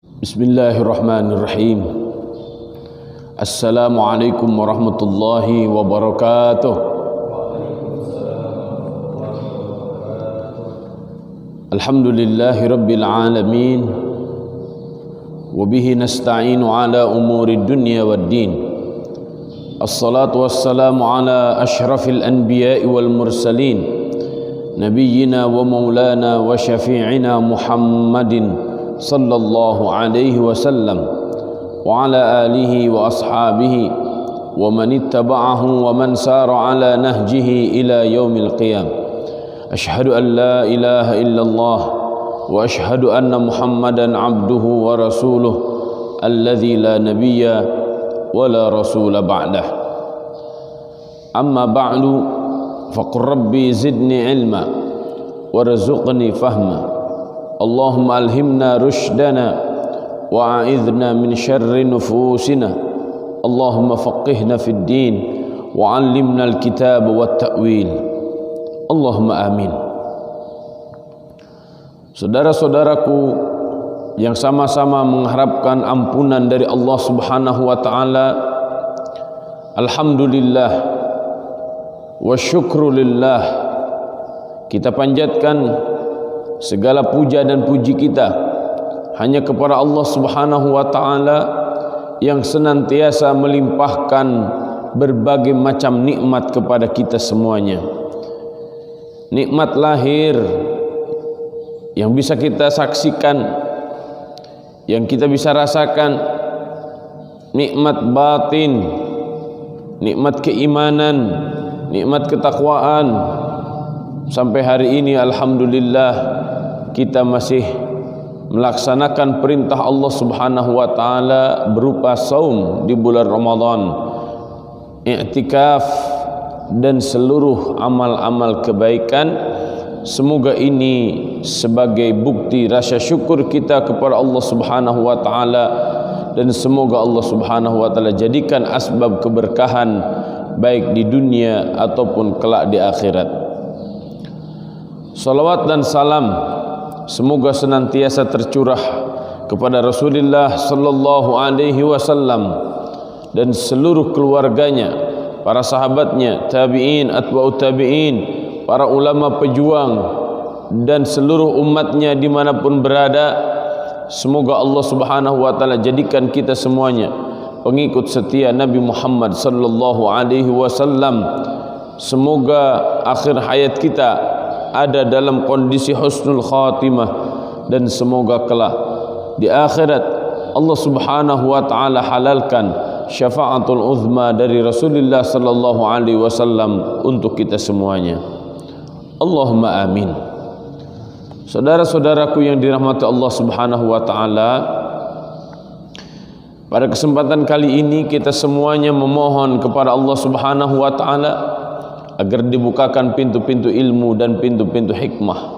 Bismillahirrahmanirrahim. Assalamualaikum warahmatullahi wabarakatuh. Alhamdulillahi rabbil alamin. Wabihi nasta'inu ala umuri dunya wad din. Assalatu wassalamu ala ashrafil anbiya'i wal mursalin, nabiyyina wa maulana wa syafi'ina Muhammadin sallallahu alaihi wasallam wa ala alihi wa ashabihi wa man ittaba'ahu wa man sara ala nahjihi ila yaumil qiyam. Ashhadu an la ilaha illallah wa ashhadu anna Muhammadan abduhu wa rasuluh alladzi la nabiyya wa la rasula ba'dah. Amma ba'du, faqur rabbi zidni ilma warzuqni fahma. Allahumma alhimna rushdana wa a'idhna min syarri nufusina. Allahumma faqihna fid din wa 'allimna al-kitab wat ta'wil. Allahumma amin. Saudara-saudaraku yang sama-sama mengharapkan ampunan dari Allah Subhanahu wa taala, alhamdulillah wa syukru lillah, kita panjatkan segala puja dan puji kita hanya kepada Allah Subhanahu wa taala yang senantiasa melimpahkan berbagai macam nikmat kepada kita semuanya. Nikmat lahir yang bisa kita saksikan, yang kita bisa rasakan, nikmat batin, nikmat keimanan, nikmat ketakwaan. Sampai hari ini alhamdulillah kita masih melaksanakan perintah Allah Subhanahu wa taala berupa saum di bulan Ramadan, i'tikaf dan seluruh amal-amal kebaikan. Semoga ini sebagai bukti rasa syukur kita kepada Allah Subhanahu wa taala, dan semoga Allah Subhanahu wa taala jadikan asbab keberkahan baik di dunia ataupun kelak di akhirat. Salawat dan salam semoga senantiasa tercurah kepada Rasulullah sallallahu alaihi wasallam dan seluruh keluarganya, para sahabatnya, tabi'in, atba'ut tabi'in, para ulama pejuang dan seluruh umatnya dimanapun berada. Semoga Allah Subhanahu wa taala jadikan kita semuanya pengikut setia Nabi Muhammad sallallahu alaihi wasallam. Semoga akhir hayat kita ada dalam kondisi husnul khatimah, dan semoga kelak di akhirat Allah Subhanahu wa taala halalkan syafaatul uzma dari Rasulullah sallallahu alaihi wasallam untuk kita semuanya. Allahumma amin. Saudara-saudaraku yang dirahmati Allah Subhanahu wa taala, pada kesempatan kali ini kita semuanya memohon kepada Allah Subhanahu wa taala agar dibukakan pintu-pintu ilmu dan pintu-pintu hikmah.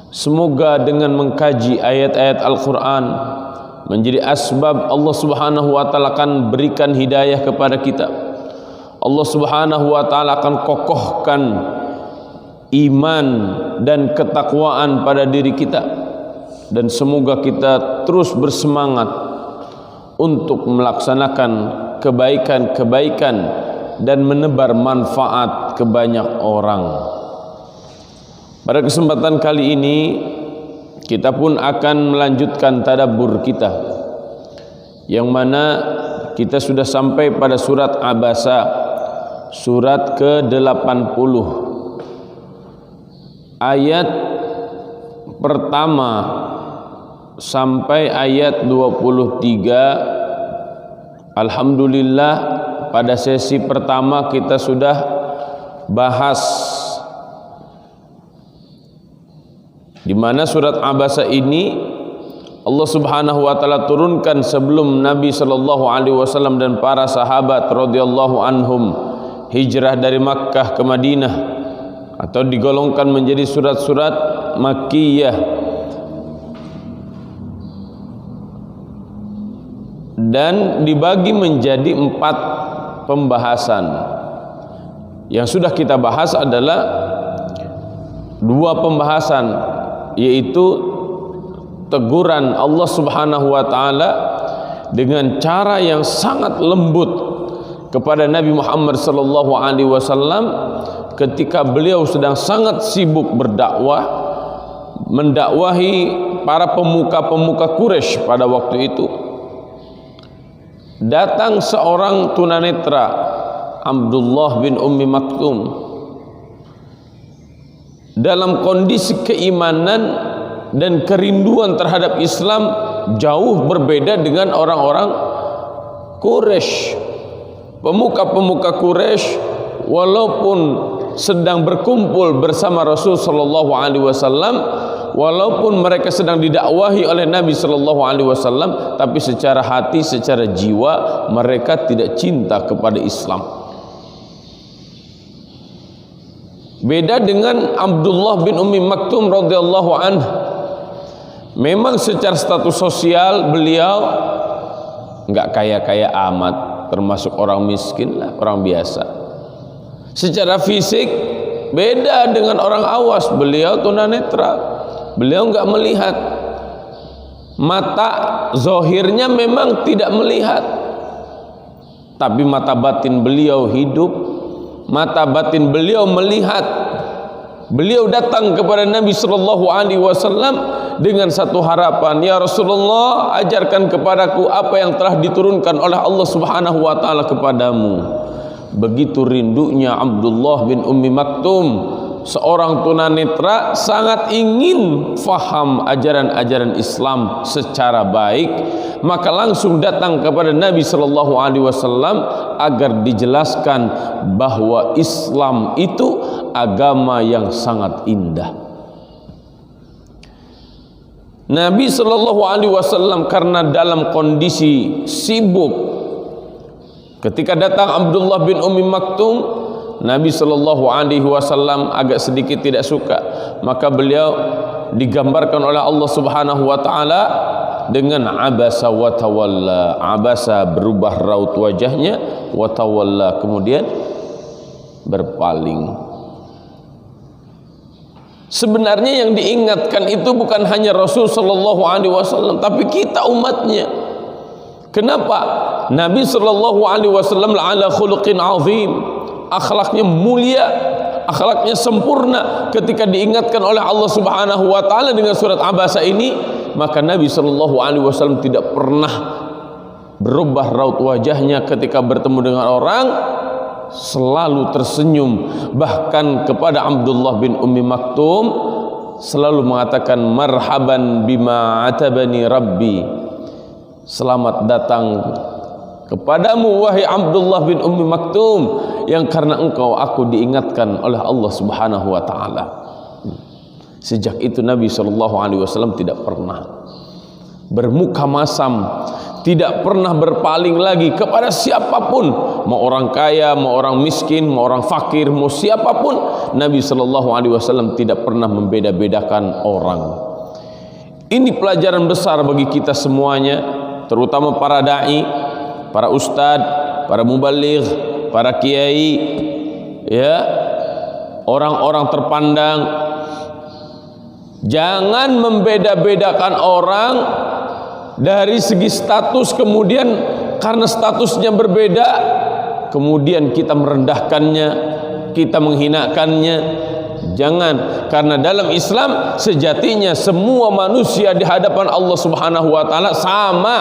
Semoga dengan mengkaji ayat-ayat Al-Quran menjadi asbab Allah Subhanahu wa ta'ala akan berikan hidayah kepada kita. Allah Subhanahu wa ta'ala akan kokohkan iman dan ketakwaan pada diri kita, dan semoga kita terus bersemangat untuk melaksanakan kebaikan-kebaikan dan menebar manfaat ke banyak orang. Pada kesempatan kali ini kita pun akan melanjutkan tadabbur kita, yang mana kita sudah sampai pada surat Abasa, surat ke-80, ayat pertama sampai ayat 23. Alhamdulillah, pada sesi pertama kita sudah bahas di mana surat Abasa ini Allah Subhanahu wa taala turunkan sebelum Nabi sallallahu alaihi wasallam dan para sahabat radhiyallahu anhum hijrah dari Makkah ke Madinah, atau digolongkan menjadi surat-surat Makkiyah, dan dibagi menjadi 4 pembahasan. Yang sudah kita bahas adalah 2 pembahasan, yaitu teguran Allah Subhanahu wa taala dengan cara yang sangat lembut kepada Nabi Muhammad sallallahu alaihi wasallam ketika beliau sedang sangat sibuk berdakwah, mendakwahi para pemuka-pemuka Quraisy pada waktu itu. Datang seorang tunanetra, Abdullah bin Ummi Maktum, dalam kondisi keimanan dan kerinduan terhadap Islam jauh berbeda dengan orang-orang Quraisy. Pemuka-pemuka Quraisy walaupun sedang berkumpul bersama Rasul sallallahu alaihi wasallam, walaupun mereka sedang didakwahi oleh Nabi sallallahu alaihi wasallam, tapi secara hati, secara jiwa mereka tidak cinta kepada Islam. Beda dengan Abdullah bin Ummi Maktum radhiyallahu anhu. Memang secara status sosial beliau enggak kaya-kaya amat, termasuk orang miskin lah, orang biasa. Secara fisik beda dengan orang awas, beliau tunanetra. Beliau enggak melihat. Mata zahirnya memang tidak melihat, tapi mata batin beliau hidup, mata batin beliau melihat. Beliau datang kepada Nabi sallallahu alaihi wasallam dengan satu harapan, ya Rasulullah, ajarkan kepadaku apa yang telah diturunkan oleh Allah Subhanahu wa taala kepadamu. Begitu rindunya Abdullah bin Ummi Maktum, seorang tunanetra, sangat ingin faham ajaran-ajaran Islam secara baik, maka langsung datang kepada Nabi sallallahu alaihi wasallam agar dijelaskan bahwa Islam itu agama yang sangat indah. Nabi sallallahu alaihi wasallam karena dalam kondisi sibuk, ketika datang Abdullah bin Ummi Maktum, Nabi sallallahu alaihi wasallam agak sedikit tidak suka, maka beliau digambarkan oleh Allah Subhanahu wa taala dengan abasa wa tawalla. Abasa berubah raut wajahnya, wa tawalla kemudian berpaling. Sebenarnya yang diingatkan itu bukan hanya Rasul sallallahu alaihi wasallam, tapi kita umatnya. Kenapa? Nabi sallallahu alaihi wasallam ala khuluqin azim, akhlaknya mulia, akhlaknya sempurna. Ketika diingatkan oleh Allah Subhanahu wa taala dengan surat Abasa ini, maka Nabi sallallahu alaihi wasallam tidak pernah berubah raut wajahnya ketika bertemu dengan orang, selalu tersenyum. Bahkan kepada Abdullah bin Ummi Maktum selalu mengatakan, marhaban bima atabani rabbi, selamat datang kepadamu wahai Abdullah bin Ummi Maktum, yang karena engkau aku diingatkan oleh Allah Subhanahu wa taala. Sejak itu Nabi sallallahu alaihi wasallam tidak pernah bermuka masam, tidak pernah berpaling lagi kepada siapapun, mau orang kaya, mau orang miskin, mau orang fakir, mau siapapun. Nabi sallallahu alaihi wasallam tidak pernah membeda-bedakan orang. Ini pelajaran besar bagi kita semuanya, terutama para dai, para ustadz, para mubaligh, para kiai, ya, orang-orang terpandang. Jangan membeda-bedakan orang dari segi status, kemudian karena statusnya berbeda kemudian kita merendahkannya, kita menghinakannya. Jangan, karena dalam Islam sejatinya semua manusia di hadapan Allah Subhanahu wa taala sama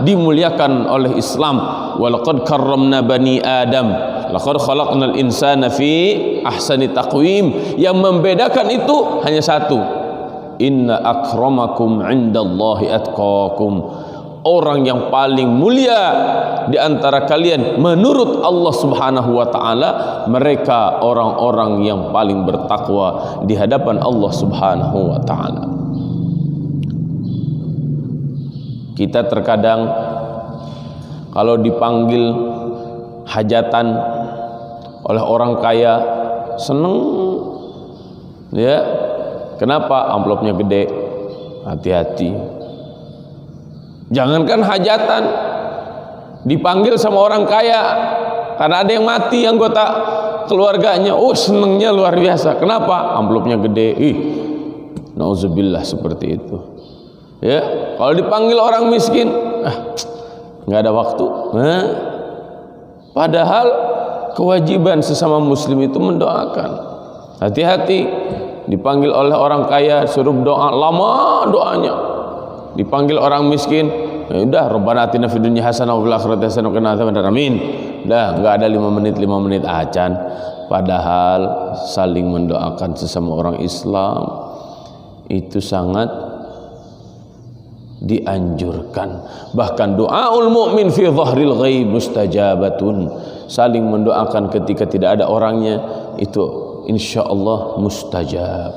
dimuliakan oleh Islam. Walaqad karramna bani Adam, laqad khalaqnal insana fi ahsani taqwim. Yang membedakan itu hanya satu, inna akramakum indallahi atqakum. Orang yang paling mulia di antara kalian menurut Allah Subhanahu wa taala, mereka orang-orang yang paling bertakwa di hadapan Allah Subhanahu wa taala. Kita terkadang kalau dipanggil hajatan oleh orang kaya seneng, ya. Kenapa? Amplopnya gede. Hati-hati. Jangankan hajatan, dipanggil sama orang kaya karena ada yang mati anggota keluarganya, oh senengnya luar biasa. Kenapa? Amplopnya gede. Nauzubillah, seperti itu. Ya, kalau dipanggil orang miskin, nggak ada waktu. Padahal kewajiban sesama muslim itu mendoakan. Hati-hati, dipanggil oleh orang kaya suruh doa, lama doanya. Dipanggil orang miskin, ya udah, Rabbana atina fid dunya hasanah wa fil akhirati hasanah wa qina adzabannar. Amin. Udah, enggak ada 5 menit acan. Padahal saling mendoakan sesama orang Islam itu sangat dianjurkan. Bahkan doaul mukmin fi dhahril ghaib mustajabatun. Saling mendoakan ketika tidak ada orangnya itu insyaallah mustajab.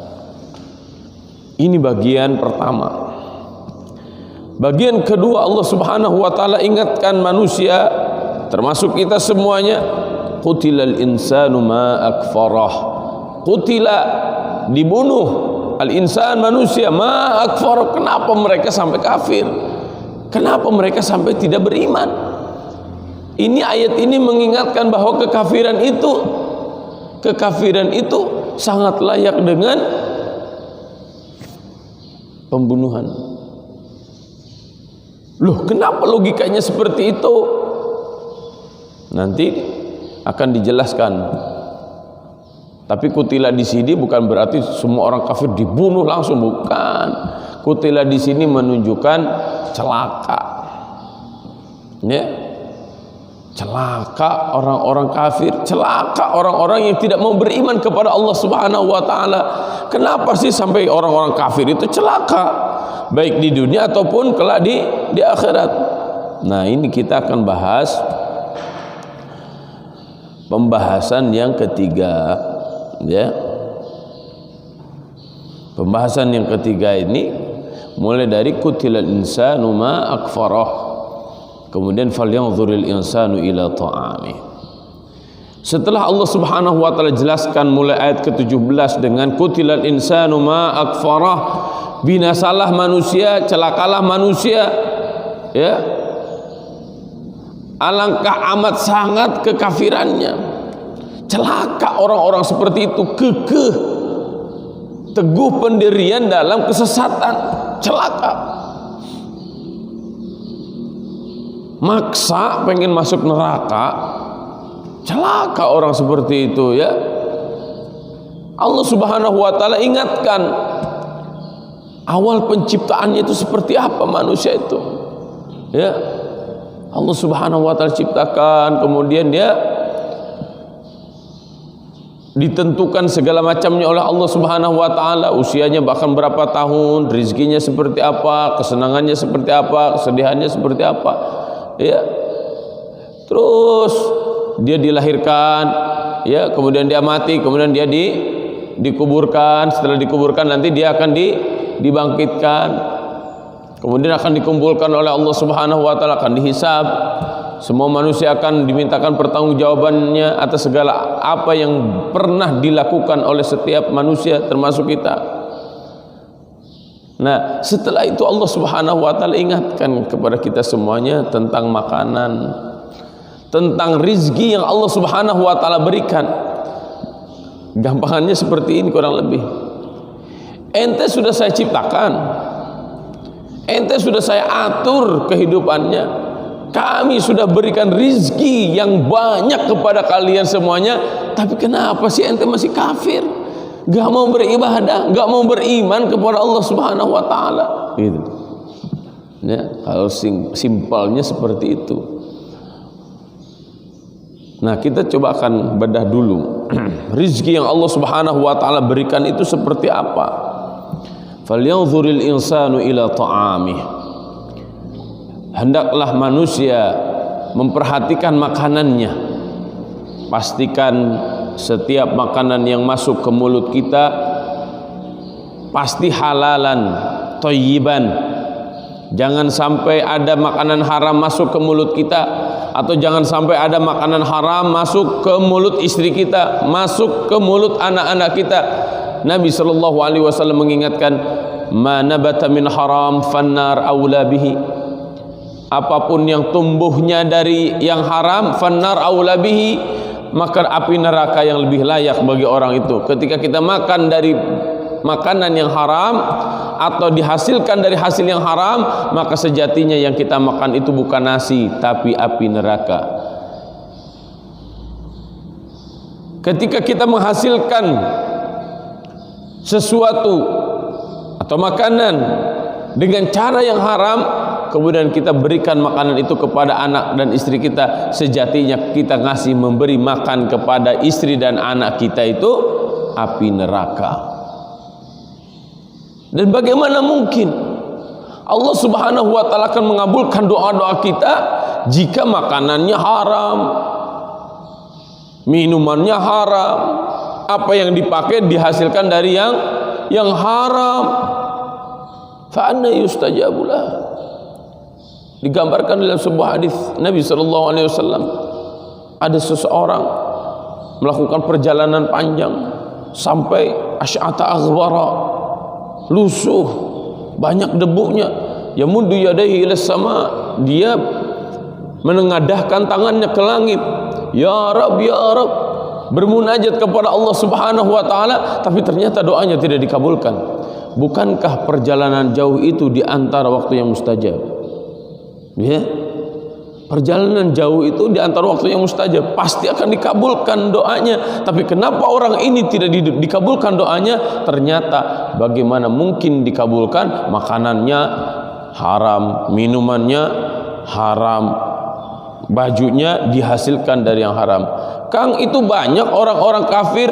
Ini bagian pertama. Bagian kedua, Allah Subhanahu wa taala ingatkan manusia termasuk kita semuanya, qutilal insanu ma akfarah. Qutila, dibunuh, al insan manusia, ma akfarah. Kenapa mereka sampai kafir? Kenapa mereka sampai tidak beriman? Ini ayat ini mengingatkan bahwa kekafiran itu sangat layak dengan pembunuhan. Loh, kenapa logikanya seperti itu? Nanti akan dijelaskan. Tapi kutila di sini bukan berarti semua orang kafir dibunuh langsung, bukan. Kutila di sini menunjukkan celaka. Ya. Celaka orang-orang kafir, celaka orang-orang yang tidak mau beriman kepada Allah Subhanahu wa taala. Kenapa sih sampai orang-orang kafir itu celaka? Baik di dunia ataupun kelak di akhirat. Nah, ini kita akan bahas pembahasan yang ketiga, ya. Pembahasan yang ketiga ini mulai dari kutilal insanu ma akfarah. Kemudian falyanzuril insanu ila ta'ami. Setelah Allah Subhanahu wa taala jelaskan mulai ayat ke-17 dengan kutilal insanu ma akfarah, binasalah manusia, celakalah manusia, ya. Alangkah amat sangat kekafirannya. Celaka orang-orang seperti itu, kekeh, teguh pendirian dalam kesesatan, celaka. Maksa pengen masuk neraka, celaka orang seperti itu, ya. Allah Subhanahu wa taala ingatkan awal penciptaannya itu seperti apa manusia itu, ya. Allah Subhanahu wa taala ciptakan, kemudian dia ditentukan segala macamnya oleh Allah Subhanahu wa taala, usianya bahkan berapa tahun, rezekinya seperti apa, kesenangannya seperti apa, kesedihannya seperti apa, ya. Terus dia dilahirkan, ya, kemudian dia mati, kemudian dia dikuburkan. Setelah dikuburkan nanti dia akan dibangkitkan, kemudian akan dikumpulkan oleh Allah Subhanahu wa taala, akan dihisab. Semua manusia akan dimintakan pertanggungjawabannya atas segala apa yang pernah dilakukan oleh setiap manusia termasuk kita. Nah, setelah itu Allah Subhanahu wa taala ingatkan kepada kita semuanya tentang makanan, tentang rizki yang Allah Subhanahu wa taala berikan. Gampangannya seperti ini kurang lebih. Ente sudah saya ciptakan, ente sudah saya atur kehidupannya, kami sudah berikan rizki yang banyak kepada kalian semuanya, tapi kenapa sih ente masih kafir? Gak mau beribadah, gak mau beriman kepada Allah Subhanahu wa taala, gitu. Ya, kalau simpelnya seperti itu. Nah, kita coba akan bedah dulu rizki yang Allah Subhanahu wa taala berikan itu seperti apa. Falyanzuril insanu ila ta'amih. Hendaklah manusia memperhatikan makanannya. Pastikan setiap makanan yang masuk ke mulut kita pasti halalan, thayyiban. Jangan sampai ada makanan haram masuk ke mulut kita, atau jangan sampai ada makanan haram masuk ke mulut istri kita, masuk ke mulut anak-anak kita. Nabi sallallahu alaihi wasallam mengingatkan, "Ma nabata min haram fannar aula bihi." Apapun yang tumbuhnya dari yang haram, fannar aula bihi, maka api neraka yang lebih layak bagi orang itu. Ketika kita makan dari makanan yang haram, atau dihasilkan dari hasil yang haram, maka sejatinya yang kita makan itu bukan nasi tapi api neraka. Ketika kita menghasilkan sesuatu atau makanan dengan cara yang haram, kemudian kita berikan makanan itu kepada anak dan istri kita, sejatinya kita memberi makan kepada istri dan anak kita itu api neraka. Dan bagaimana mungkin Allah Subhanahu wa taala akan mengabulkan doa-doa kita jika makanannya haram, minumannya haram, apa yang dipakai dihasilkan dari yang haram. Fa anna yustajabulah. Digambarkan dalam sebuah hadis Nabi sallallahu alaihi wasallam, ada seseorang melakukan perjalanan panjang sampai asy'ata aghbara, lusuh, banyak debunya, yamuddu yadayhi ila sama, dia menengadahkan tangannya ke langit, ya Rabb ya Rabb, bermunajat kepada Allah Subhanahu wa taala, tapi ternyata doanya tidak dikabulkan. Bukankah perjalanan jauh itu di antara waktu yang mustajab? Ya, perjalanan jauh itu di antara waktu yang mustajab, pasti akan dikabulkan doanya. Tapi kenapa orang ini tidak dikabulkan doanya? Ternyata bagaimana mungkin dikabulkan? Makanannya haram, minumannya haram, bajunya dihasilkan dari yang haram. Kang, itu banyak orang-orang kafir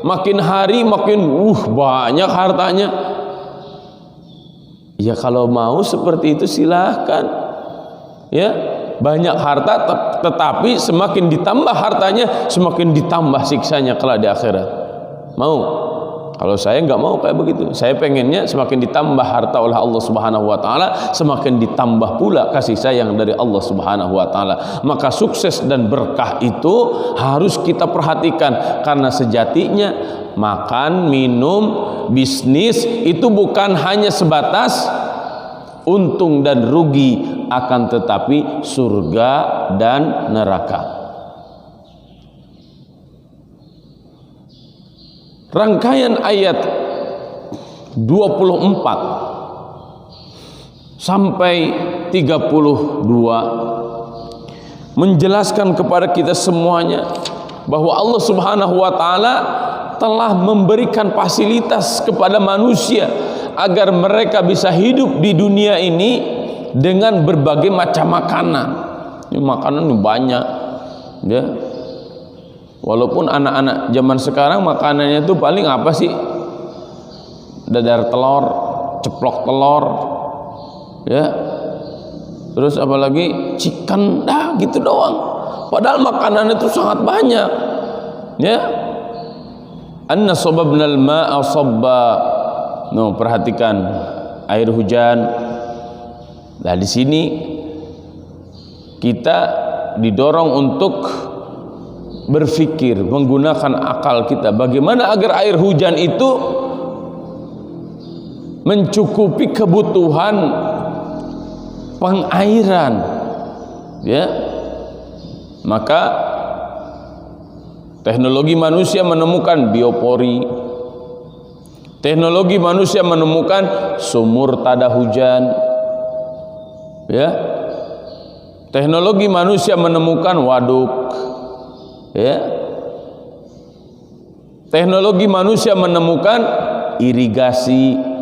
makin hari makin banyak hartanya. Ya kalau mau seperti itu silahkan. Ya, banyak harta tetapi semakin ditambah hartanya semakin ditambah siksanya kelak di akhirat. Mau? Kalau saya nggak mau kayak begitu. Saya pengennya semakin ditambah harta oleh Allah Subhanahu wa taala, semakin ditambah pula kasih sayang dari Allah Subhanahu wa taala. Maka sukses dan berkah itu harus kita perhatikan, karena sejatinya makan, minum, bisnis itu bukan hanya sebatas untung dan rugi, akan tetapi surga dan neraka. Rangkaian ayat 24 sampai 32 menjelaskan kepada kita semuanya bahwa Allah Subhanahu wa taala telah memberikan fasilitas kepada manusia agar mereka bisa hidup di dunia ini dengan berbagai macam makanan. Ini makanan banyak, ya. Walaupun anak-anak zaman sekarang makanannya itu paling apa sih? Dadar telur, ceplok telur, ya. Terus apalagi chicken, gitu doang. Padahal makanan itu sangat banyak, ya. Anna sababnal ma'a sabba. Perhatikan air hujan. Nah, di sini kita didorong untuk berpikir, menggunakan akal kita, bagaimana agar air hujan itu mencukupi kebutuhan pengairan, ya. Maka teknologi manusia menemukan biopori, teknologi manusia menemukan sumur tada hujan, ya. Teknologi manusia menemukan waduk, ya. Teknologi manusia menemukan irigasi.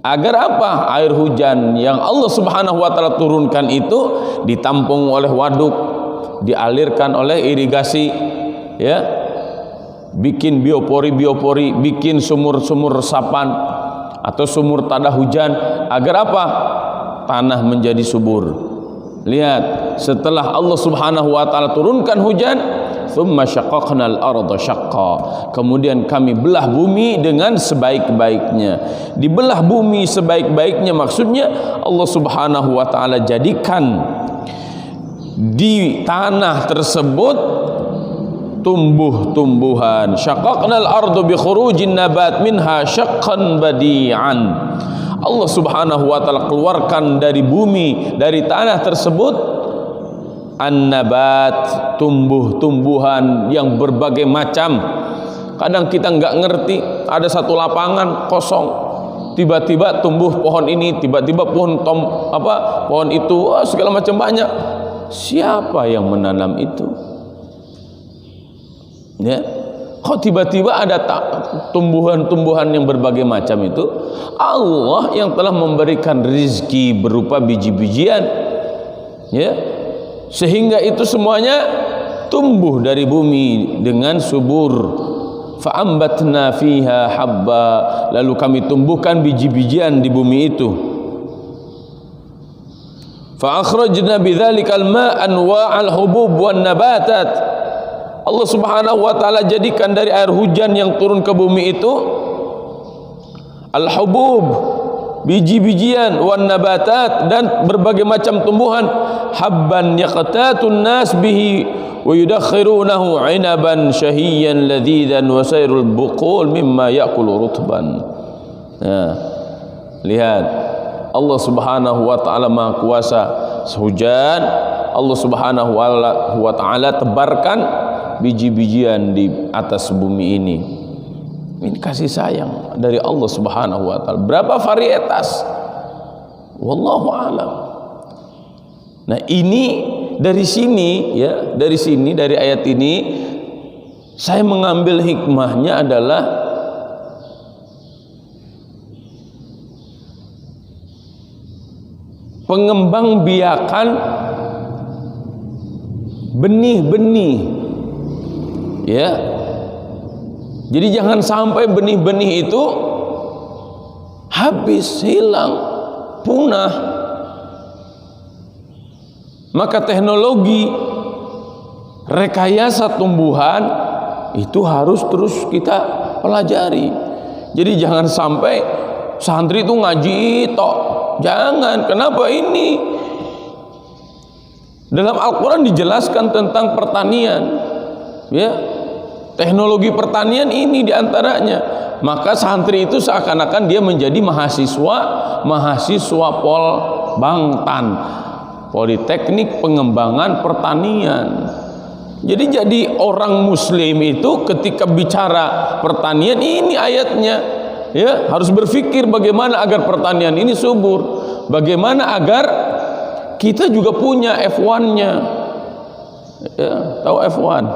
Agar apa? Air hujan yang Allah Subhanahu wa taala turunkan itu ditampung oleh waduk, dialirkan oleh irigasi, ya. Bikin biopori, bikin sumur-sumur resapan atau sumur tada hujan. Agar apa? Tanah menjadi subur. Lihat, setelah Allah Subhanahu wa taala turunkan hujan, thumma syaqqaqnal arda syaqqa, kemudian kami belah bumi dengan sebaik-baiknya. Dibelah bumi sebaik-baiknya maksudnya Allah Subhanahu wa taala jadikan di tanah tersebut tumbuh-tumbuhan. Syaqqaqnal arda bi khurujin nabat minha syaqqan badi'an. Allah Subhanahu wa taala keluarkan dari bumi, dari tanah tersebut an-nabat, tumbuh-tumbuhan yang berbagai macam. Kadang kita nggak ngerti, ada satu lapangan kosong, tiba-tiba tumbuh pohon ini, tiba-tiba pohon itu, segala macam banyak. Siapa yang menanam itu? Ya, kok tiba-tiba ada tumbuhan-tumbuhan yang berbagai macam itu? Allah yang telah memberikan rizki berupa biji-bijian, ya, sehingga itu semuanya tumbuh dari bumi dengan subur. Fa'ambatna fiha habba, lalu kami tumbuhkan biji-bijian di bumi itu. Fa'akhrajna bidzalikal ma' anwa'al hubub wan nabatat. Allah Subhanahu wa taala jadikan dari air hujan yang turun ke bumi itu al-hubub, biji-bijian, wan nabatat, dan berbagai macam tumbuhan. Habban yaqtatun nas bihi wa yudakhirunahu 'inaban shahiyan ladzidan wa sayrul buqul mimma ya'kulu rutban. Nah, lihat, Allah Subhanahu wa taala Maha Kuasa. Hujan, Allah Subhanahu wa taala tebarkan biji-bijian di atas bumi ini. Ini kasih sayang dari Allah Subhanahu wa taala. Berapa varietas? Wallahu a'lam. Nah, ini dari sini, ya, dari ayat ini saya mengambil hikmahnya adalah pengembangbiakan benih-benih, ya. Jadi jangan sampai benih-benih itu habis, hilang, punah. Maka teknologi rekayasa tumbuhan itu harus terus kita pelajari. Jadi jangan sampai santri itu ngaji tok. Jangan. Kenapa ini? Dalam Al-Quran dijelaskan tentang pertanian, ya. Teknologi pertanian ini diantaranya. Maka santri itu seakan-akan dia menjadi mahasiswa Polbangtan, Politeknik Pengembangan Pertanian. Jadi orang muslim itu ketika bicara pertanian, ini ayatnya, ya, harus berpikir bagaimana agar pertanian ini subur, bagaimana agar kita juga punya F1-nya, ya, tahu F1.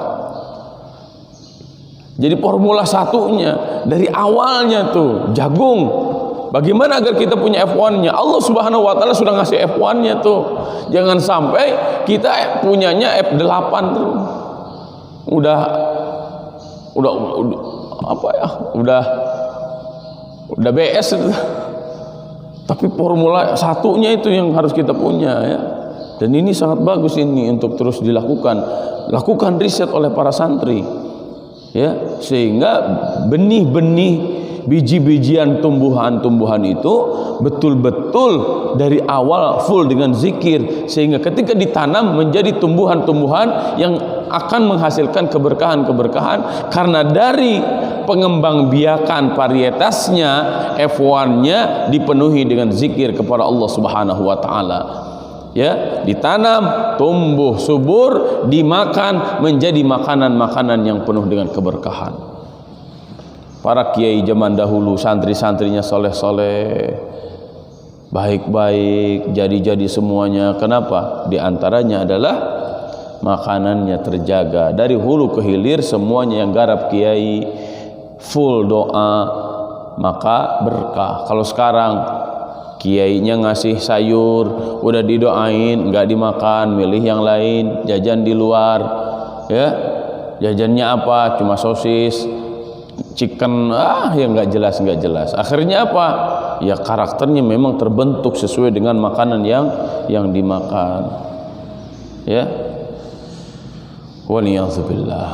Jadi Formula 1-nya dari awalnya tuh jagung. Bagaimana agar kita punya F1-nya? Allah Subhanahu wa taala sudah ngasih F1-nya tuh. Jangan sampai kita punyanya F8 tuh. Udah apa ya? Udah BS itu. Tapi Formula 1-nya itu yang harus kita punya, ya. Dan ini sangat bagus ini untuk terus dilakukan. Lakukan riset oleh para santri, ya, sehingga benih-benih, biji-bijian tumbuhan-tumbuhan itu betul-betul dari awal full dengan zikir, sehingga ketika ditanam menjadi tumbuhan-tumbuhan yang akan menghasilkan keberkahan-keberkahan karena dari pengembangbiakan varietasnya, F1-nya dipenuhi dengan zikir kepada Allah Subhanahu wa taala. Ya, ditanam, tumbuh subur, dimakan menjadi makanan-makanan yang penuh dengan keberkahan. Para kiai zaman dahulu, santri-santrinya soleh-soleh, baik-baik, jadi-jadi semuanya. Kenapa? Di antaranya adalah makanannya terjaga dari hulu ke hilir, semuanya yang garap kiai full doa, maka berkah. Kalau sekarang kiainya ngasih sayur, udah didoain, nggak dimakan, milih yang lain, jajan di luar, ya, jajannya apa? Cuma sosis, chicken, yang nggak jelas. Akhirnya apa? Ya karakternya memang terbentuk sesuai dengan makanan yang dimakan, ya. Waliyadzubillah.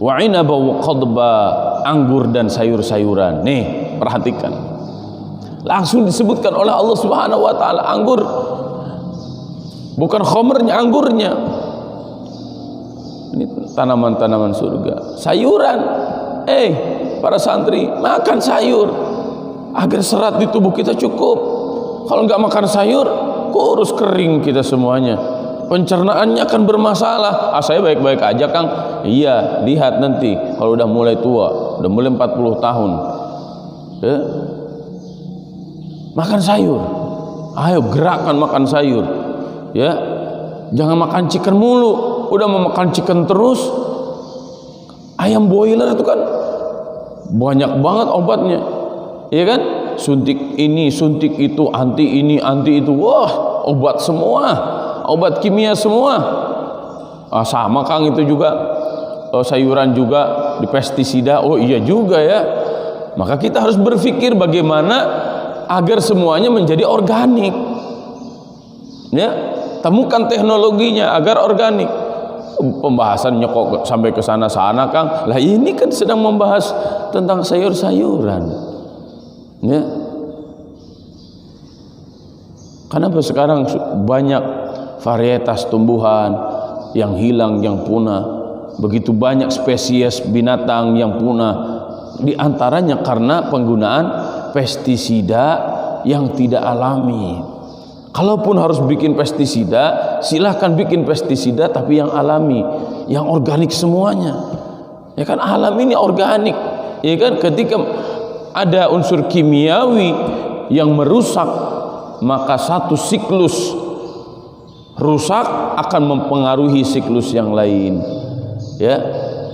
Wa inaba wa qadba, anggur dan sayur-sayuran. Nih, perhatikan. Langsung disebutkan oleh Allah Subhanahu wa taala anggur. Bukan khomernya, anggurnya. Ini tanaman-tanaman surga. Sayuran. Para santri, makan sayur agar serat di tubuh kita cukup. Kalau nggak makan sayur, kurus kering kita semuanya. Pencernaannya akan bermasalah. Saya baik-baik aja, Kang. Iya, lihat nanti kalau udah mulai tua, udah mulai 40 tahun. Ya, Makan sayur. Ayo gerakkan makan sayur. Ya. Jangan makan chicken mulu. Udah mau makan chicken terus. Ayam boiler itu kan banyak banget obatnya. Iya kan? Suntik ini, suntik itu, anti ini, anti itu. Wah, obat semua. Obat kimia semua. Sama Kang itu juga. Sayuran juga di pestisida. Oh iya juga ya. Maka kita harus berpikir bagaimana agar semuanya menjadi organik. Ya, temukan teknologinya agar organik. Pembahasannya kok sampai ke sana-sana Kang. Lah ini kan sedang membahas tentang sayur-sayuran. Ya. Kenapa sekarang banyak varietas tumbuhan yang hilang, yang punah? Begitu banyak spesies binatang yang punah. Di antaranya karena penggunaan pestisida yang tidak alami. Kalaupun harus bikin pestisida, silahkan bikin pestisida tapi yang alami, yang organik semuanya. Ya kan, alam ini organik. Ya kan, ketika ada unsur kimiawi yang merusak, maka satu siklus rusak akan mempengaruhi siklus yang lain. Ya,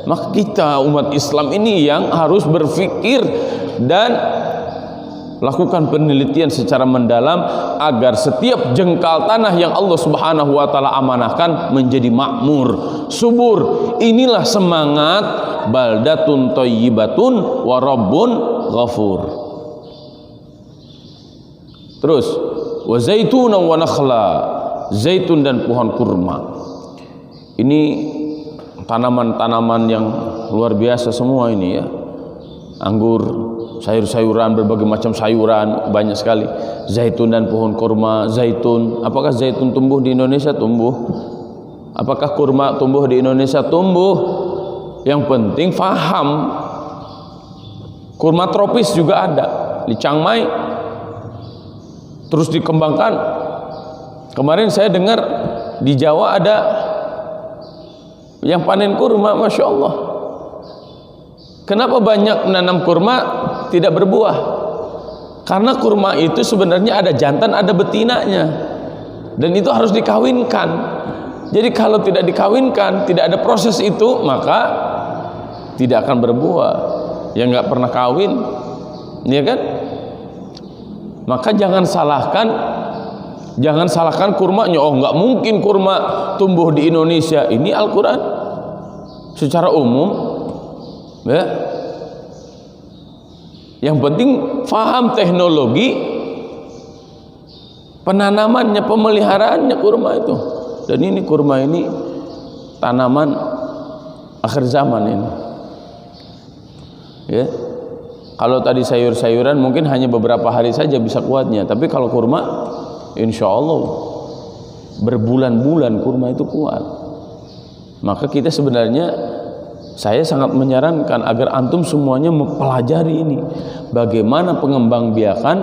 maka kita umat Islam ini yang harus berpikir dan lakukan penelitian secara mendalam agar setiap jengkal tanah yang Allah Subhanahu wa taala amanahkan menjadi makmur, subur. Inilah semangat baldatun thayyibatun wa rabbun ghafur. Terus wa zaitunan wa nakhla, zaitun dan pohon kurma. Ini tanaman-tanaman yang luar biasa semua ini ya. Anggur, sayur-sayuran, berbagai macam sayuran, banyak sekali. Zaitun dan pohon kurma. Zaitun, apakah zaitun tumbuh di Indonesia? Tumbuh. Apakah kurma tumbuh di Indonesia? Tumbuh. Yang penting faham, kurma tropis juga ada di Chiang Mai, terus dikembangkan. Kemarin saya dengar di Jawa ada yang panen kurma, Masya Allah. Kenapa banyak menanam kurma tidak berbuah? Karena kurma itu sebenarnya ada jantan, ada betinanya, dan itu harus dikawinkan. Jadi kalau tidak dikawinkan, tidak ada proses itu, maka tidak akan berbuah. Yang nggak pernah kawin, ya kan? Maka jangan salahkan kurmanya. Oh, nggak mungkin kurma tumbuh di Indonesia. Ini Al-Quran secara umum. Ya. Yang penting faham teknologi penanamannya, pemeliharaannya kurma itu. Dan ini kurma ini tanaman akhir zaman ini. Ya. Kalau tadi sayur-sayuran mungkin hanya beberapa hari saja bisa kuatnya, tapi kalau kurma insya Allah berbulan-bulan kurma itu kuat. Maka kita sebenarnya, saya sangat menyarankan agar antum semuanya mempelajari ini, bagaimana pengembangbiakan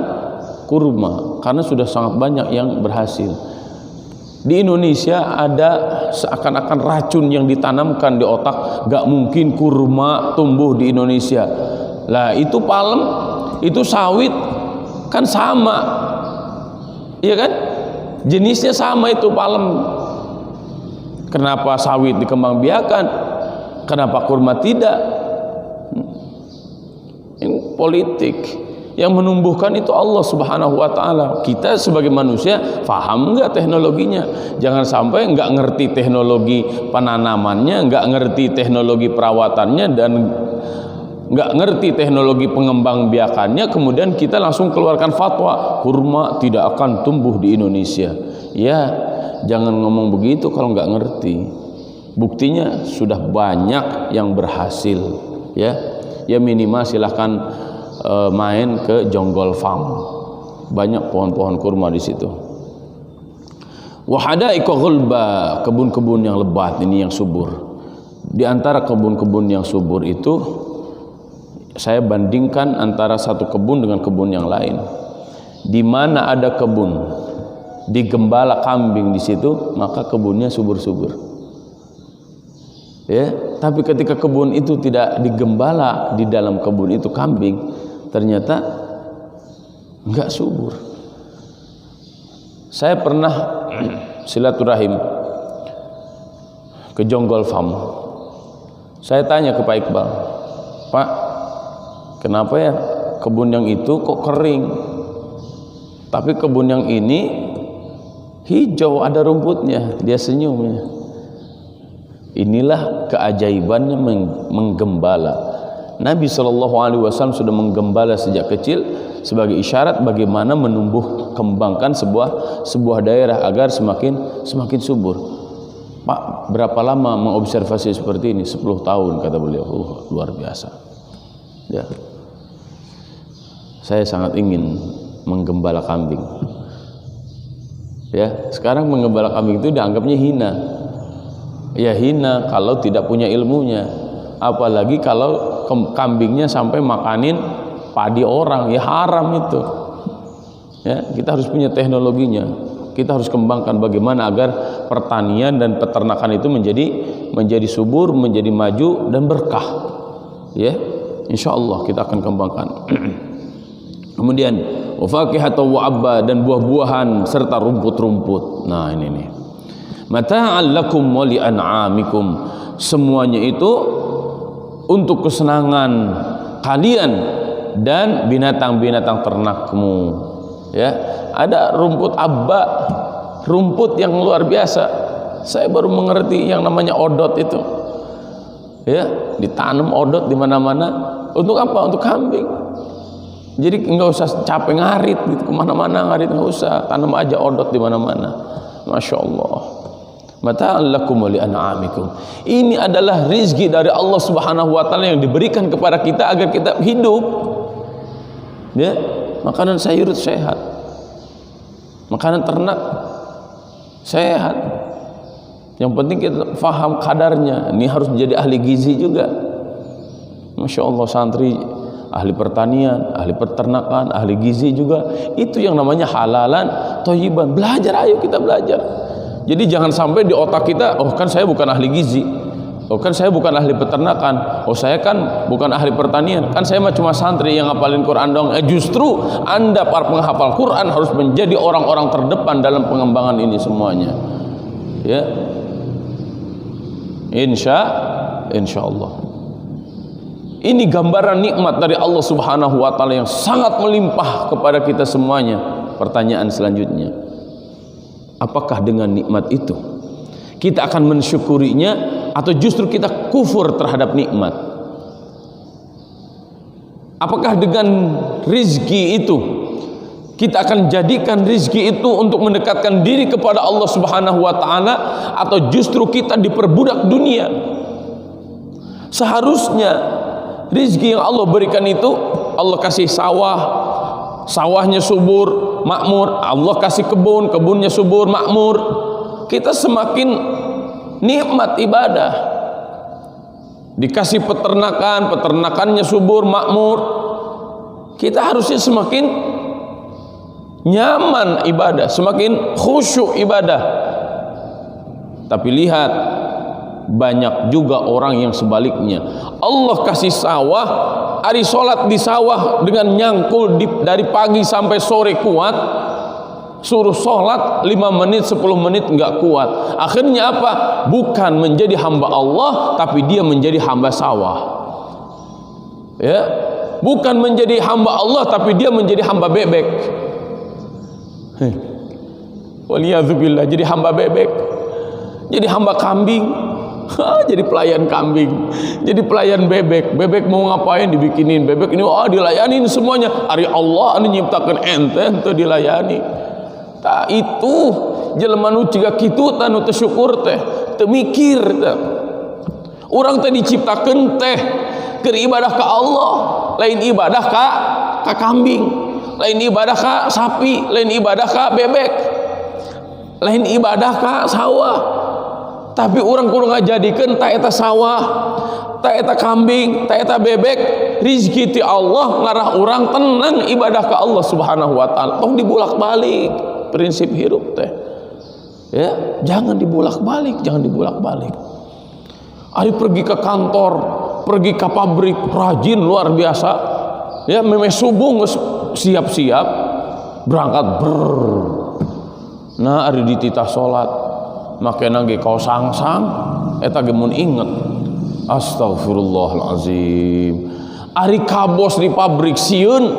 kurma, karena sudah sangat banyak yang berhasil. Di Indonesia ada seakan-akan racun yang ditanamkan di otak, gak mungkin kurma tumbuh di Indonesia. Lah itu palem, itu sawit, kan sama, iya kan? Jenisnya sama itu palem. Kenapa sawit dikembangbiakan? Kenapa kurma tidak? Ini politik. Yang menumbuhkan itu Allah Subhanahu wa taala. Kita sebagai manusia paham enggak teknologinya? Jangan sampai enggak ngerti teknologi penanamannya, enggak ngerti teknologi perawatannya, dan enggak ngerti teknologi pengembangbiakannya, kemudian kita langsung keluarkan fatwa kurma tidak akan tumbuh di Indonesia. Ya, jangan ngomong begitu kalau enggak ngerti. Buktinya sudah banyak yang berhasil, ya. Ya minimal silahkan main ke Jonggol Farm, banyak pohon-pohon kurma di situ. Wahada'iqa ghulba, kebun-kebun yang lebat ini yang subur. Di antara kebun-kebun yang subur itu, saya bandingkan antara satu kebun dengan kebun yang lain. Di mana ada kebun digembala kambing di situ, maka kebunnya subur-subur. Ya, tapi ketika kebun itu tidak digembala, di dalam kebun itu kambing, ternyata enggak subur. Saya pernah silaturahim ke Jonggol Farm. Saya tanya ke Pak Iqbal, Pak, kenapa ya kebun yang itu kok kering, tapi kebun yang ini hijau, ada rumputnya? Dia senyumnya. Inilah keajaibannya menggembala. Nabi SAW sudah menggembala sejak kecil sebagai isyarat bagaimana menumbuh kembangkan sebuah daerah agar semakin subur. Pak, berapa lama mengobservasi seperti ini? 10 tahun kata beliau. Luar biasa. Ya. Saya sangat ingin menggembala kambing. Ya, sekarang menggembala kambing itu dianggapnya hina. Ya hina kalau tidak punya ilmunya. Apalagi kalau kambingnya sampai makanin padi orang, ya haram itu. Ya, kita harus punya teknologinya. Kita harus kembangkan bagaimana agar pertanian dan peternakan itu menjadi subur, menjadi maju dan berkah. Ya, insyaallah kita akan kembangkan. Kemudian wafaqihatu wa abba, dan buah-buahan serta rumput-rumput. Nah, ini nih. Mata'al lakum wa li an'amikum. Semuanya itu untuk kesenangan kalian dan binatang-binatang ternakmu. Ya, ada rumput abba, rumput yang luar biasa. Saya baru mengerti yang namanya odot itu. Ya, ditanam odot di mana-mana. Untuk apa? Untuk kambing. Jadi nggak usah capek ngarit gitu kemana-mana, ngarit nggak usah, tanam aja odot di mana-mana. Masya Allah. Mata'al lakum wa li an'amikum. Ini adalah rizki dari Allah Subhanahu wa taala yang diberikan kepada kita agar kita hidup. Ya, makanan sayur sehat. Makanan ternak sehat. Yang penting kita faham kadarnya. Ini harus menjadi ahli gizi juga. Masya Allah, santri ahli pertanian, ahli peternakan, ahli gizi juga. Itu yang namanya halalan thayyiban. Belajar, ayo kita belajar. Jadi jangan sampai di otak kita, oh kan saya bukan ahli gizi, oh kan saya bukan ahli peternakan, oh saya kan bukan ahli pertanian, kan saya cuma santri yang ngapalin Quran dong. Justru Anda para penghafal Quran harus menjadi orang-orang terdepan dalam pengembangan ini semuanya. Ya, insya Allah. Ini gambaran nikmat dari Allah Subhanahu wa taala yang sangat melimpah kepada kita semuanya. Pertanyaan selanjutnya, apakah dengan nikmat itu kita akan mensyukurinya atau justru kita kufur terhadap nikmat? Apakah dengan rizki itu kita akan jadikan rizki itu untuk mendekatkan diri kepada Allah Subhanahu wa taala, atau justru kita diperbudak dunia? Seharusnya rizki yang Allah berikan itu, Allah kasih sawah, sawahnya subur, makmur. Allah kasih kebun, kebunnya subur, makmur. Kita semakin nikmat ibadah. Dikasih peternakan, peternakannya subur, makmur. Kita harusnya semakin nyaman ibadah, semakin khusyuk ibadah. Tapi lihat, banyak juga orang yang sebaliknya. Allah kasih sawah, hari sholat di sawah dengan nyangkul dari pagi sampai sore kuat, suruh sholat 5 menit 10 menit nggak kuat. Akhirnya apa? Bukan menjadi hamba Allah, tapi dia menjadi hamba sawah. Ya, bukan menjadi hamba Allah, tapi dia menjadi hamba bebek. Waliyadzubillah, jadi hamba bebek, jadi hamba kambing. Jadi pelayan kambing, jadi pelayan bebek. Bebek mau ngapain dibikinin, bebek ini dilayanin semuanya. Ari Allah ini nyiptakan ente dilayani. Tak itu jelema nu ciga kitu tanu teu syukur teh, teu mikir teh. Urang teh diciptakeun teh keur ibadah ka Allah, lain ibadah ka kambing, lain ibadah ka sapi, lain ibadah ka bebek, lain ibadah ka sawah. Tapi orang kudu ngajadikeun ta eta sawah, ta eta kambing, ta eta bebek rizki ti Allah, ngarah orang tenang ibadah ke Allah Subhanahu wa taala. Tong dibulak-balik prinsip hidup teh. Ya, jangan dibulak-balik, jangan dibulak-balik. Ari pergi ke kantor, pergi ke pabrik, rajin luar biasa. Ya, memang subuh siap-siap. berangkat nah ari dititah salat makena ge kaos sangsang eta ge mun inget astagfirullahalazim ari kabos di pabrik sieun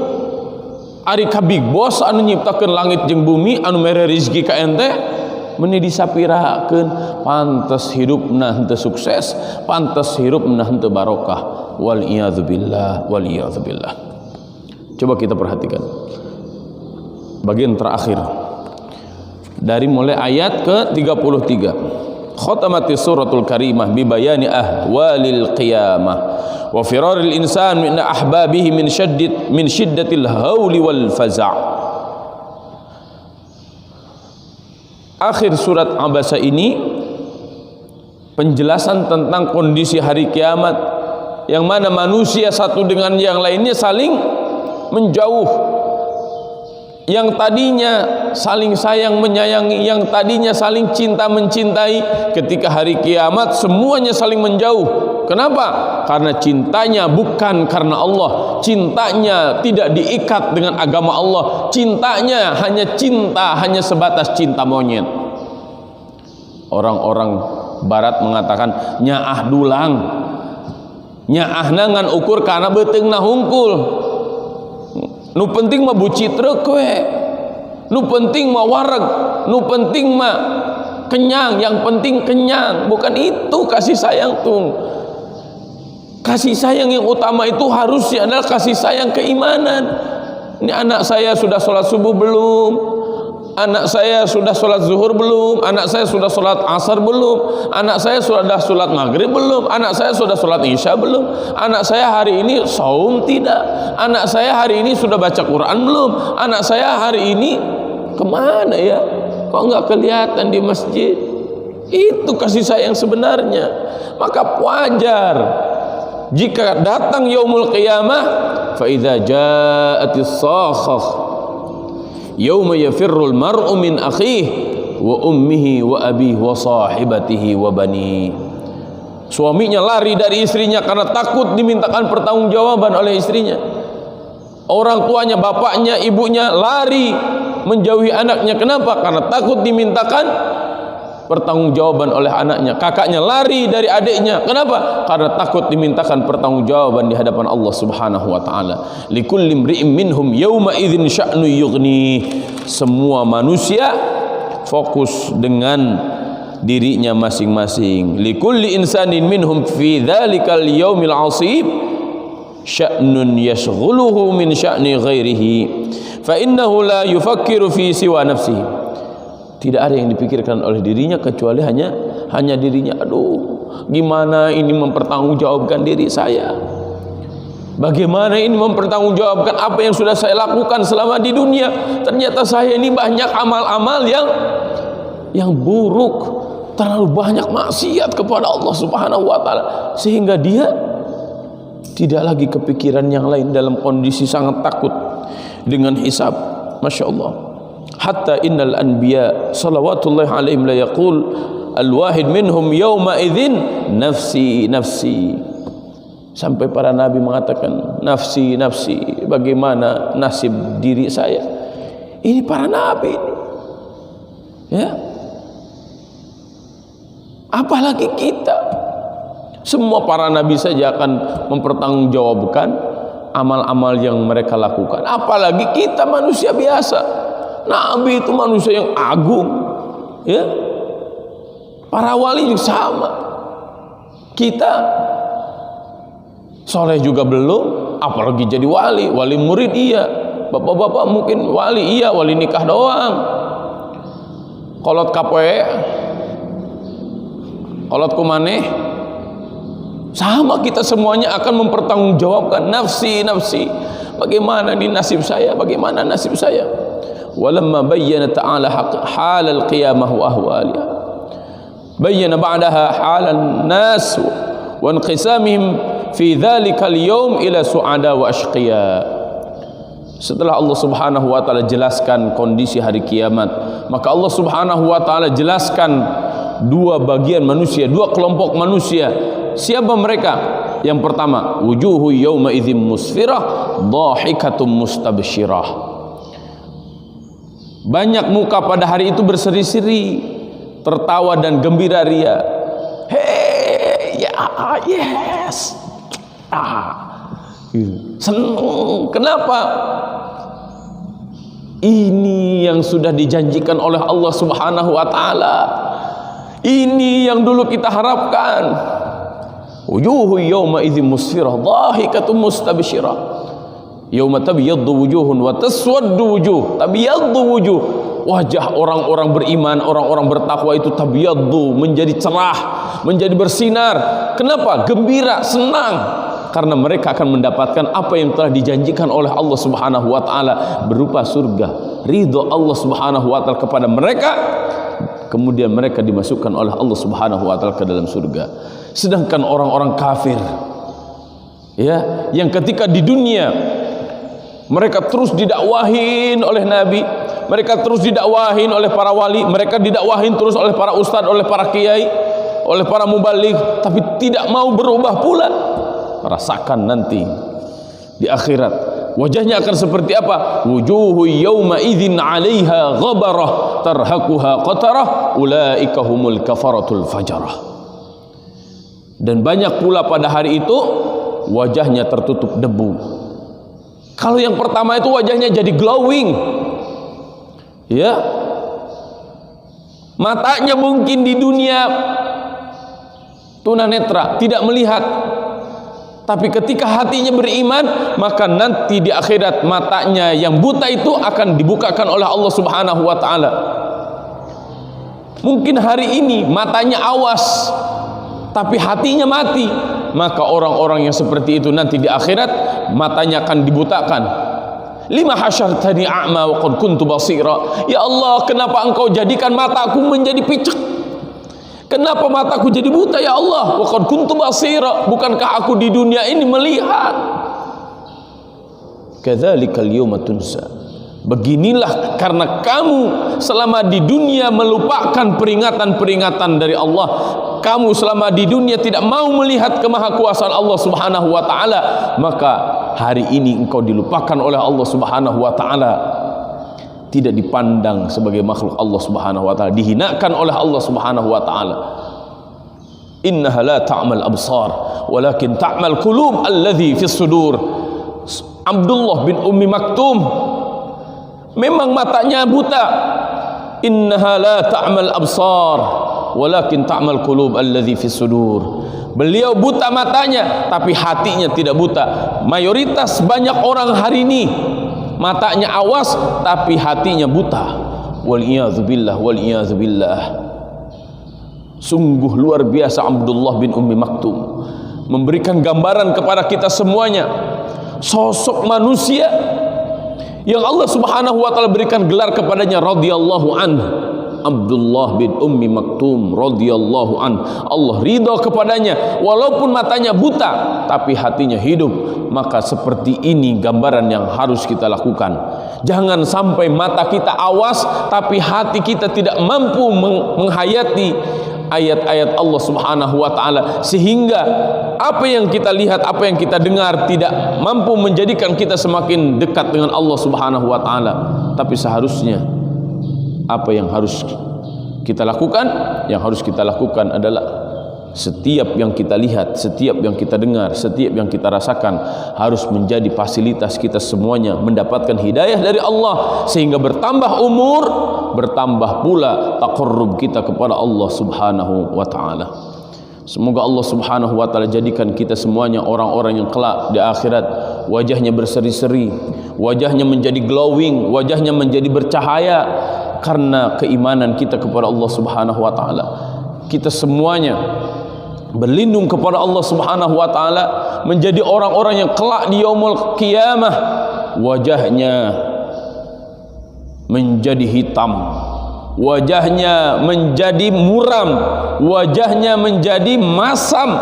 ari ka big boss anu nyiptakeun langit jeung bumi anu mere rezeki ka ente meni disapirakeun pantes hidupna henteu sukses pantes hidupna henteu barokah wal iyadzu billah. Coba kita perhatikan bagian terakhir dari mulai ayat ke-33 khatamati suratul karimah bi bayani ahwalil qiyamah wa firaril insan min ahbabihi min shiddatil hauli wal faza'. Akhir surat Abasa ini penjelasan tentang kondisi hari kiamat yang mana manusia satu dengan yang lainnya saling menjauh, yang tadinya saling sayang menyayangi, yang tadinya saling cinta mencintai, ketika hari kiamat semuanya saling menjauh. Kenapa? Karena cintanya bukan karena Allah, cintanya tidak diikat dengan agama Allah, cintanya hanya sebatas cinta monyet. Orang-orang barat mengatakan nyaah dulang, nyaah nangan ukur karena beteungna hungkul. Nu penting mah bucitrek we, nu penting mah wareg, nu penting mah kenyang, yang penting kenyang. Bukan itu kasih sayang tuh. Kasih sayang yang utama itu harusnya adalah kasih sayang keimanan. Ini anak saya sudah sholat subuh belum? Anak saya sudah sholat zuhur belum? Anak saya sudah sholat asar belum? Anak saya sudah sholat maghrib belum? Anak saya sudah sholat isya belum? Anak saya hari ini saum tidak? Anak saya hari ini sudah baca Quran belum? Anak saya hari ini kemana ya? Kok nggak kelihatan di masjid? Itu kasih sayang sebenarnya. Maka wajar jika datang yaumul qiyamah, fa idza ja'atis sakhah yauma yafirrul mar'u min akhihi wa ummihi wa abihi wa sahibatihi wa bani. Suaminya lari dari istrinya karena takut dimintakan pertanggungjawaban oleh istrinya. Orang tuanya, bapaknya, ibunya lari menjauhi anaknya. Kenapa? Karena takut dimintakan pertanggungjawaban oleh anaknya. Kakaknya lari dari adiknya. Kenapa? Karena takut dimintakan pertanggungjawaban di hadapan Allah Subhanahu wa taala. Likulli imri'in minhum yauma idzin sya'nu yughni. Semua manusia fokus dengan dirinya masing-masing. Likulli insanin minhum fi dzalikal yaumil 'asib sya'nun yashghuluhu min sya'ni ghairihi fa innahu la yufakkiru fi siwa nafsihi. Tidak ada yang dipikirkan oleh dirinya kecuali hanya dirinya. Aduh, gimana ini mempertanggungjawabkan diri saya? Bagaimana ini mempertanggungjawabkan apa yang sudah saya lakukan selama di dunia? Ternyata saya ini banyak amal-amal yang buruk, terlalu banyak maksiat kepada Allah Subhanahu wa taala, sehingga dia tidak lagi kepikiran yang lain, dalam kondisi sangat takut dengan hisab. Masya Allah. Hatta innal anbiya salawatullahi alaihim la yaqul al-wahid minhum yawma idzin nafsi nafsi. Sampai para nabi mengatakan nafsi nafsi, bagaimana nasib diri saya. Ini para nabi ini. Ya. Apalagi kita. Semua para nabi saja akan mempertanggungjawabkan amal-amal yang mereka lakukan. Apalagi kita manusia biasa. Nabi itu manusia yang agung, ya. Para wali juga sama. Kita soleh juga belum, apalagi jadi wali. Wali murid iya, bapak-bapak mungkin wali iya, wali nikah doang. Kolot kapoe, kolot kumaneh, sama kita semuanya akan mempertanggungjawabkan nafsi nafsi. Bagaimana di nasib saya? Bagaimana nasib saya? Walamma bayyana ta'ala halal qiyamah wa ahwaliha bayyana ba'daha halal nas wa inqisamihim fi dhalikal yawm ila su'ada wa ashqiya. Setelah Allah Subhanahu wa taala jelaskan kondisi hari kiamat, maka Allah Subhanahu wa taala jelaskan dua bagian manusia, dua kelompok manusia. Siapa mereka? Yang pertama, wujuhu yawma idzin musfirah dhahikatum mustabsyirah. Banyak muka pada hari itu berseri-seri, tertawa dan gembira ria. Hey, ya, yes. Senang. Kenapa? Ini yang sudah dijanjikan oleh Allah Subhanahu wa taala. Ini yang dulu kita harapkan. Wujuhu yawma idzin musfirah, dhahikatun mustabshirah. Yauma tabyaddu wujuhun wa taswaddu wujuh. Tabyaddu wujuh, wajah orang-orang beriman, orang-orang bertakwa itu tabyaddu, menjadi cerah, menjadi bersinar. Kenapa? Gembira, senang, karena mereka akan mendapatkan apa yang telah dijanjikan oleh Allah Subhanahu wa taala berupa surga, ridho Allah Subhanahu wa taala kepada mereka. Kemudian mereka dimasukkan oleh Allah Subhanahu wa taala ke dalam surga. Sedangkan orang-orang kafir, ya, yang ketika di dunia mereka terus didakwahin oleh Nabi, mereka terus didakwahin oleh para wali, mereka didakwahin terus oleh para ustadz, oleh para kiai, oleh para mubaligh, tapi tidak mau berubah pula. Rasakan nanti di akhirat wajahnya akan seperti apa? Wujuhu yawma idzin 'alaiha ghabarah tarhaquha qatarah ulaika humul kafaratul fajarah. Dan banyak pula pada hari itu wajahnya tertutup debu. Kalau yang pertama itu wajahnya jadi glowing, ya, matanya mungkin di dunia tunanetra, tidak melihat, tapi ketika hatinya beriman, maka nanti di akhirat matanya yang buta itu akan dibukakan oleh Allah Subhanahu wa taala. Mungkin hari ini matanya awas, tapi hatinya mati, maka orang-orang yang seperti itu nanti di akhirat matanya akan dibutakan. Lima hasyartani a'ma wa qad kuntu basira. Ya Allah, kenapa engkau jadikan mataku menjadi picek? Kenapa mataku jadi buta ya Allah? Wa qad kuntu basira, bukankah aku di dunia ini melihat? Kadzalikal yawma tunsa. Beginilah karena kamu selama di dunia melupakan peringatan-peringatan dari Allah. Kamu selama di dunia tidak mau melihat kemahakuasaan Allah Subhanahu wa taala, maka hari ini engkau dilupakan oleh Allah Subhanahu wa taala. Tidak dipandang sebagai makhluk Allah Subhanahu wa taala, dihinakan oleh Allah Subhanahu wa taala. Innaha la ta'mal absar walakin ta'mal qulub alladhi fis sudur. Abdullah bin Ummi Maktum memang matanya buta. Innaha la ta'mal absar walakin ta'mal qulub alladhi fis sudur. Beliau buta matanya, tapi hatinya tidak buta. Mayoritas banyak orang hari ini matanya awas, tapi hatinya buta. Wal iyadzu billah, wal iyadzu billah. Sungguh luar biasa Abdullah bin Ummi Maktum memberikan gambaran kepada kita semuanya sosok manusia yang Allah Subhanahu wa taala berikan gelar kepadanya radhiyallahu anhu. Abdullah bin Ummi Maktum radhiyallahu an. Allah ridha kepadanya walaupun matanya buta tapi hatinya hidup. Maka seperti ini gambaran yang harus kita lakukan. Jangan sampai mata kita awas tapi hati kita tidak mampu menghayati ayat-ayat Allah Subhanahu wa taala, sehingga apa yang kita lihat, apa yang kita dengar tidak mampu menjadikan kita semakin dekat dengan Allah Subhanahu wa taala. Tapi seharusnya apa yang harus kita lakukan? Yang harus kita lakukan adalah setiap yang kita lihat, setiap yang kita dengar, setiap yang kita rasakan harus menjadi fasilitas kita semuanya mendapatkan hidayah dari Allah, sehingga bertambah umur, bertambah pula taqarrub kita kepada Allah Subhanahu wa taala. Semoga Allah Subhanahu wa taala jadikan kita semuanya orang-orang yang kelak di akhirat wajahnya berseri-seri, wajahnya menjadi glowing, wajahnya menjadi bercahaya karena keimanan kita kepada Allah Subhanahu wa taala. Kita semuanya berlindung kepada Allah Subhanahu wa taala menjadi orang-orang yang kelak di yaumul qiyamah wajahnya menjadi hitam, wajahnya menjadi muram, wajahnya menjadi masam,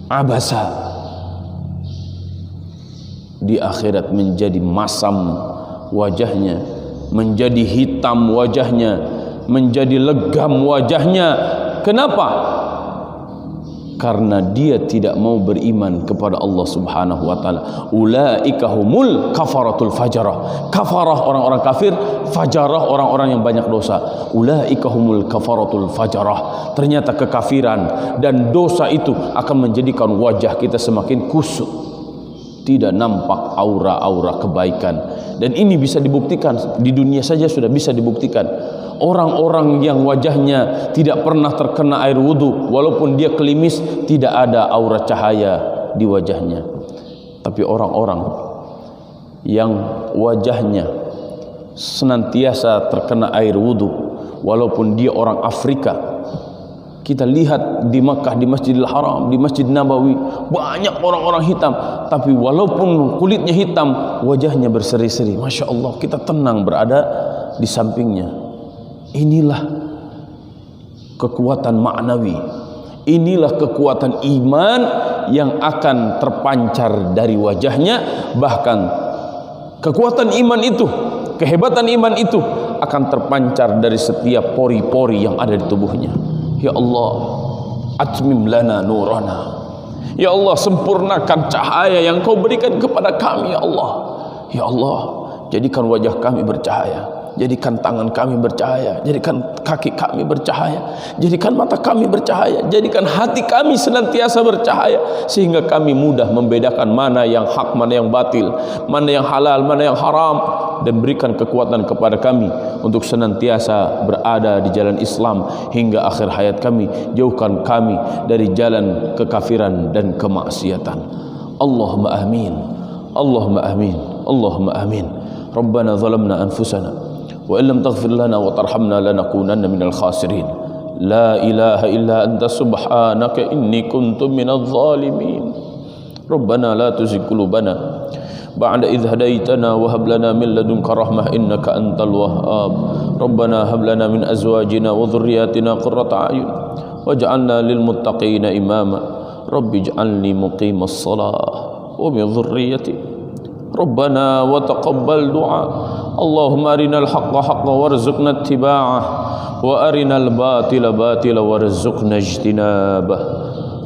abasa. Di akhirat menjadi masam wajahnya, menjadi hitam wajahnya, menjadi legam wajahnya. Kenapa? karena dia tidak mau beriman kepada Allah Subhanahu wa taala. Ulaika humul kafaratul fajarah. Kafarah orang-orang kafir, fajarah orang-orang yang banyak dosa. Ulaika humul kafaratul fajarah. Ternyata kekafiran dan dosa itu akan menjadikan wajah kita semakin kusut, tidak nampak aura-aura kebaikan. Dan ini bisa dibuktikan di dunia saja, sudah bisa dibuktikan. Orang-orang yang wajahnya tidak pernah terkena air wudu, walaupun dia kelimis, tidak ada aura cahaya di wajahnya. Tapi orang-orang yang wajahnya senantiasa terkena air wudu, walaupun dia orang Afrika, kita lihat di Makkah, di Masjidil Haram, di Masjid Nabawi, banyak orang-orang hitam, tapi walaupun kulitnya hitam, wajahnya berseri-seri. Masya Allah, kita tenang berada di sampingnya. Inilah kekuatan maknawi, inilah kekuatan iman yang akan terpancar dari wajahnya. Bahkan kekuatan iman itu, kehebatan iman itu akan terpancar dari setiap pori-pori yang ada di tubuhnya. Ya Allah, atmim lana nurana. Ya Allah, sempurnakan cahaya yang Kau berikan kepada kami. Ya Allah, ya Allah, jadikan wajah kami bercahaya, jadikan tangan kami bercahaya, jadikan kaki kami bercahaya, jadikan mata kami bercahaya, jadikan hati kami senantiasa bercahaya, sehingga kami mudah membedakan mana yang hak, mana yang batil, mana yang halal, mana yang haram. Dan berikan kekuatan kepada kami untuk senantiasa berada di jalan Islam hingga akhir hayat kami. Jauhkan kami dari jalan kekafiran dan kemaksiatan. Allahumma amin, Allahumma amin, Allahumma amin. Rabbana zalamna anfusana wa illam taghfir lana wa tarhamna lanakunanna minal khasirin. La ilaha illa anta subhanaka inni kuntu minadh zalimin. Rabbana la tuzigh qulubana ba'da idh hadaitana wa hab lana min ladunka rahmah innaka antal wahhab. Rabbana hab lana min azwajina wa dhurriyyatina qurrata a'yun waj'alna lil muttaqina imama. Rabbi ij'alni muqimas shalah wa min dhurriyyati. Rabbana wa taqabbal du'a. Allahumma arinal haqqa haqqan warzuqna ittiba'ah wa arinal batila batila warzuqna ijtinabah.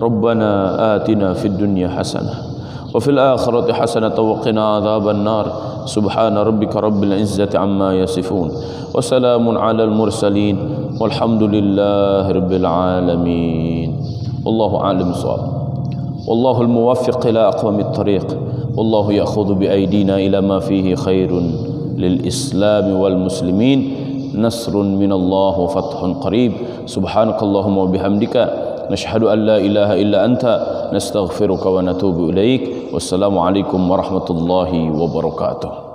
Rabbana atina fid dunya hasanah wa fil akhirati hasanatan wa qina adzaban nar. Subhana rabbika rabbil izzati amma yasifun wa salamun alal mursalin walhamdulillahi rabbil alamin. Wallahu a'lam bissawab. Wallahu al-muwaffiq ila aqwamit thariq. Wallahu ya'khudhu bi aydina ila ma fihi khairun lil islam wal muslimin. Nasrun minallah wa fathun qarib. Subhanakallahumma wa bihamdika nashhadu an la ilaha illa anta nastaghfiruka wa natubu ilaik. Wassalamu alaikum warahmatullahi wabarakatuh.